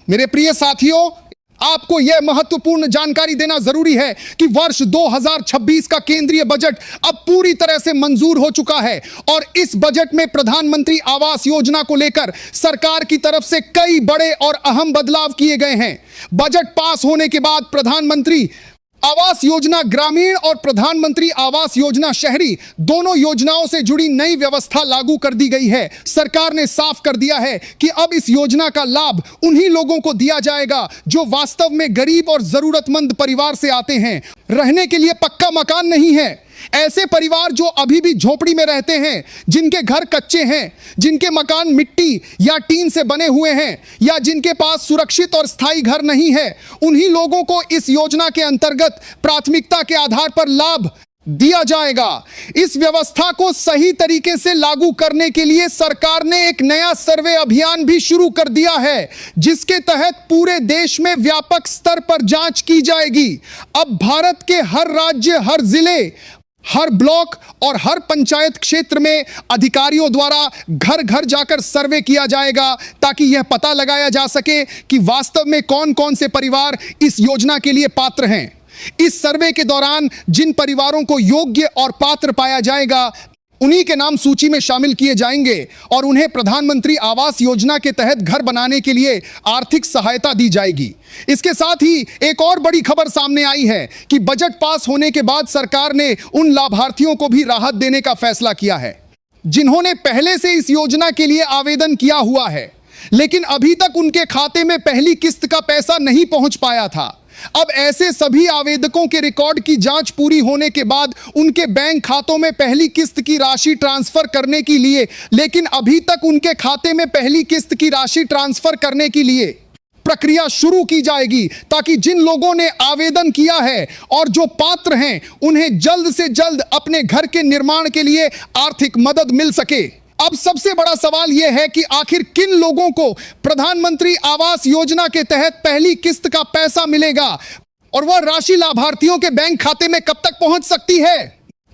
मेरे प्रिय साथियों, आपको यह महत्वपूर्ण जानकारी देना जरूरी है कि वर्ष 2026 का केंद्रीय बजट अब पूरी तरह से मंजूर हो चुका है और इस बजट में प्रधानमंत्री आवास योजना को लेकर सरकार की तरफ से कई बड़े और अहम बदलाव किए गए हैं। बजट पास होने के बाद प्रधानमंत्री आवास योजना ग्रामीण और प्रधानमंत्री आवास योजना शहरी दोनों योजनाओं से जुड़ी नई व्यवस्था लागू कर दी गई है। सरकार ने साफ कर दिया है कि अब इस योजना का लाभ उन्हीं लोगों को दिया जाएगा जो वास्तव में गरीब और जरूरतमंद परिवार से आते हैं, रहने के लिए पक्का मकान नहीं है। ऐसे परिवार जो अभी भी झोपड़ी में रहते हैं, जिनके घर कच्चे हैं, जिनके मकान मिट्टी या टीन से बने हुए हैं या जिनके पास सुरक्षित और स्थायी घर नहीं है, उन्हीं लोगों को इस योजना के अंतर्गत प्राथमिकता के आधार पर लाभ दिया जाएगा। इस व्यवस्था को सही तरीके से लागू करने के लिए सरकार ने एक नया सर्वे अभियान भी शुरू कर दिया है, जिसके तहत पूरे देश में व्यापक स्तर पर जांच की जाएगी। अब भारत के हर राज्य, हर जिले, हर ब्लॉक और हर पंचायत क्षेत्र में अधिकारियों द्वारा घर घर जाकर सर्वे किया जाएगा ताकि यह पता लगाया जा सके कि वास्तव में कौन कौन से परिवार इस योजना के लिए पात्र हैं। इस सर्वे के दौरान जिन परिवारों को योग्य और पात्र पाया जाएगा, उन्हीं के नाम सूची में शामिल किए जाएंगे और उन्हें प्रधानमंत्री आवास योजना के तहत घर बनाने के लिए आर्थिक सहायता दी जाएगी। इसके साथ ही एक और बड़ी खबर सामने आई है कि बजट पास होने के बाद सरकार ने उन लाभार्थियों को भी राहत देने का फैसला किया है जिन्होंने पहले से इस योजना के लिए आवेदन किया हुआ है, लेकिन अभी तक उनके खाते में पहली किस्त का पैसा नहीं पहुंच पाया था। अब ऐसे सभी आवेदकों के रिकॉर्ड की जांच पूरी होने के बाद उनके बैंक खातों में पहली किस्त की राशि ट्रांसफर करने के लिए, लेकिन अभी तक उनके खाते में पहली किस्त की राशि ट्रांसफर करने के लिए प्रक्रिया शुरू की जाएगी ताकि जिन लोगों ने आवेदन किया है और जो पात्र हैं, उन्हें जल्द से जल्द अपने घर के निर्माण के लिए आर्थिक मदद मिल सके। अब सबसे बड़ा सवाल यह है कि आखिर किन लोगों को प्रधानमंत्री आवास योजना के तहत पहली किस्त का पैसा मिलेगा और वह राशि लाभार्थियों के बैंक खाते में कब तक पहुंच सकती है।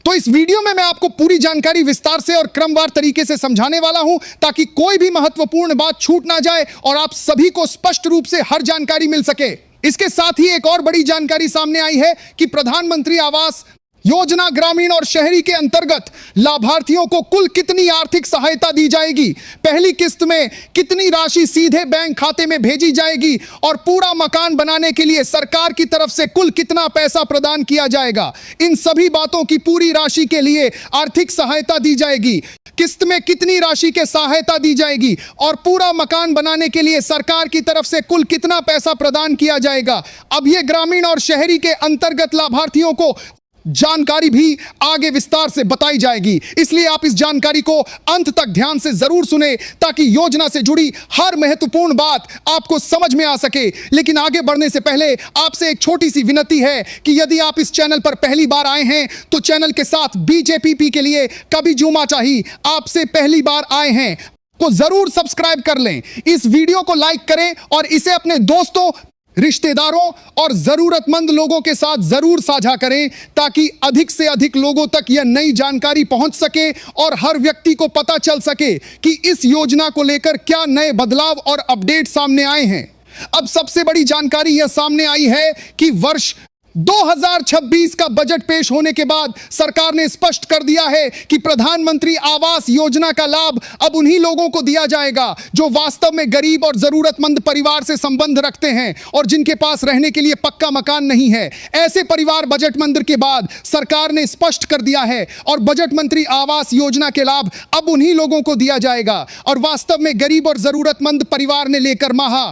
तो इस वीडियो में मैं आपको पूरी जानकारी विस्तार से और क्रमवार तरीके से समझाने वाला हूं ताकि कोई भी महत्वपूर्ण बात छूट ना जाए और आप सभी को स्पष्ट रूप से हर जानकारी मिल सके। इसके साथ ही एक और बड़ी जानकारी सामने आई है कि प्रधानमंत्री आवास योजना ग्रामीण और शहरी के अंतर्गत लाभार्थियों को कुल कितनी आर्थिक सहायता दी जाएगी, पहली किस्त में कितनी राशि सीधे बैंक खाते में भेजी जाएगी और पूरा मकान बनाने के लिए सरकार की तरफ से कुल कितना पैसा प्रदान किया जाएगा। इन सभी बातों की पूरी राशि के लिए आर्थिक सहायता दी जाएगी, किस्त में कितनी राशि के सहायता दी जाएगी और पूरा मकान बनाने के लिए सरकार की तरफ से कुल कितना पैसा प्रदान किया जाएगा। अब यह ग्रामीण और शहरी के अंतर्गत लाभार्थियों को जानकारी भी आगे विस्तार से बताई जाएगी, इसलिए आप इस जानकारी को अंत तक ध्यान से जरूर सुने ताकि योजना से जुड़ी हर महत्वपूर्ण बात आपको समझ में आ सके। लेकिन आगे बढ़ने से पहले आपसे एक छोटी सी विनती है कि यदि आप इस चैनल पर पहली बार आए हैं तो चैनल के साथ बीजेपीपी के लिए कभी जुमा चाहिए आपसे पहली बार आए हैं तो जरूर सब्सक्राइब कर लें, इस वीडियो को लाइक करें और इसे अपने दोस्तों, रिश्तेदारों और जरूरतमंद लोगों के साथ जरूर साझा करें ताकि अधिक से अधिक लोगों तक यह नई जानकारी पहुंच सके और हर व्यक्ति को पता चल सके कि इस योजना को लेकर क्या नए बदलाव और अपडेट सामने आए हैं। अब सबसे बड़ी जानकारी यह सामने आई है कि वर्ष 2026 का बजट पेश होने के बाद सरकार ने स्पष्ट कर दिया है कि प्रधानमंत्री आवास योजना का लाभ अब उन्हीं लोगों को दिया जाएगा जो वास्तव में गरीब और जरूरतमंद परिवार से संबंध रखते हैं और जिनके पास रहने के लिए पक्का मकान नहीं है। ऐसे परिवार बजट मंत्र के बाद सरकार ने स्पष्ट कर दिया है और बजट मंत्री आवास योजना के लाभ अब उन्हीं लोगों को दिया जाएगा और वास्तव में गरीब और जरूरतमंद परिवार ने लेकर महा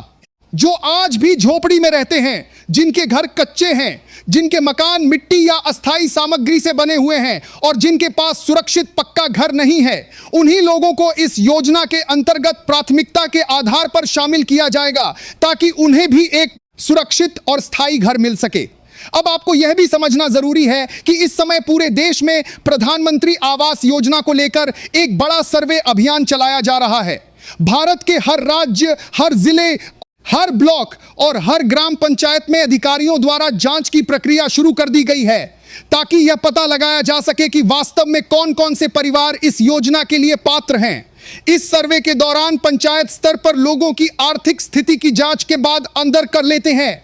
जो आज भी झोपड़ी में रहते हैं, जिनके घर कच्चे हैं, जिनके मकान मिट्टी या अस्थाई सामग्री से बने हुए हैं और जिनके पास सुरक्षित पक्का घर नहीं है, उन्हीं लोगों को इस योजना के अंतर्गत प्राथमिकता के आधार पर शामिल किया जाएगा ताकि उन्हें भी एक सुरक्षित और स्थायी घर मिल सके। अब आपको यह भी समझना जरूरी है कि इस समय पूरे देश में प्रधानमंत्री आवास योजना को लेकर एक बड़ा सर्वे अभियान चलाया जा रहा है। भारत के हर राज्य, हर जिले, हर ब्लॉक और हर ग्राम पंचायत में अधिकारियों द्वारा जांच की प्रक्रिया शुरू कर दी गई है ताकि यह पता लगाया जा सके कि वास्तव में कौन कौन से परिवार इस योजना के लिए पात्र हैं। इस सर्वे के दौरान पंचायत स्तर पर लोगों की आर्थिक स्थिति की जांच के बाद अंदर कर लेते हैं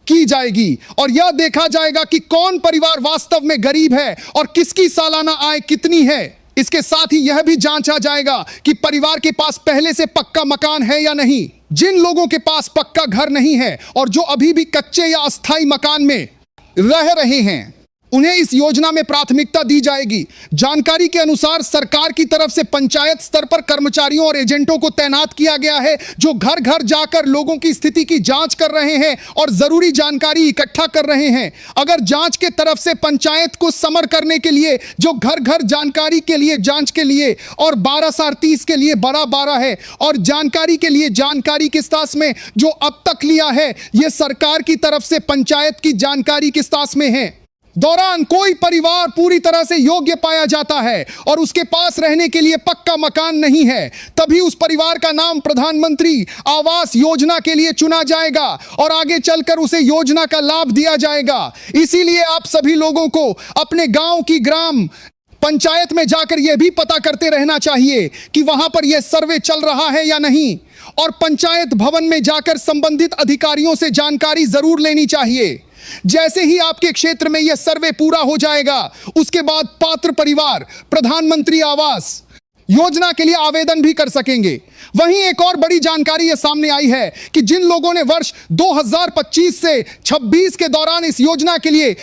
की जाएगी और यह देखा जाएगा कि कौन परिवार वास्तव में गरीब है और किसकी सालाना आय कितनी है। इसके साथ ही यह भी जांचा जाएगा कि परिवार के पास पहले से पक्का मकान है या नहीं। जिन लोगों के पास पक्का घर नहीं है और जो अभी भी कच्चे या अस्थायी मकान में रह रहे हैं, उन्हें इस योजना में प्राथमिकता दी जाएगी। जानकारी के अनुसार सरकार की तरफ से पंचायत स्तर पर कर्मचारियों और एजेंटों को तैनात किया गया है जो घर घर जाकर लोगों की स्थिति की जांच कर रहे हैं और जरूरी जानकारी इकट्ठा कर रहे हैं। अगर जांच के तरफ से पंचायत को समर करने के लिए जो घर घर जानकारी के लिए जांच के लिए और 12/30 के लिए बड़ा 12 है और जानकारी के लिए जानकारी किस तास में जो अब तक लिया है, यह सरकार की तरफ से पंचायत की जानकारी किस तास में है। दौरान कोई परिवार पूरी तरह से योग्य पाया जाता है और उसके पास रहने के लिए पक्का मकान नहीं है, तभी उस परिवार का नाम प्रधानमंत्री आवास योजना के लिए चुना जाएगा और आगे चलकर उसे योजना का लाभ दिया जाएगा। इसीलिए आप सभी लोगों को अपने गांव की ग्राम पंचायत में जाकर यह भी पता करते रहना चाहिए कि वहां पर यह सर्वे चल रहा है या नहीं और पंचायत भवन में जाकर संबंधित अधिकारियों से जानकारी जरूर लेनी चाहिए। जैसे ही आपके क्षेत्र में यह सर्वे पूरा हो जाएगा, उसके बाद पात्र परिवार प्रधानमंत्री आवास योजना के लिए आवेदन भी कर सकेंगे। वहीं एक और बड़ी जानकारी यह सामने आई है कि जिन लोगों ने वर्ष 2025 से 26 के दौरान इस योजना के लिए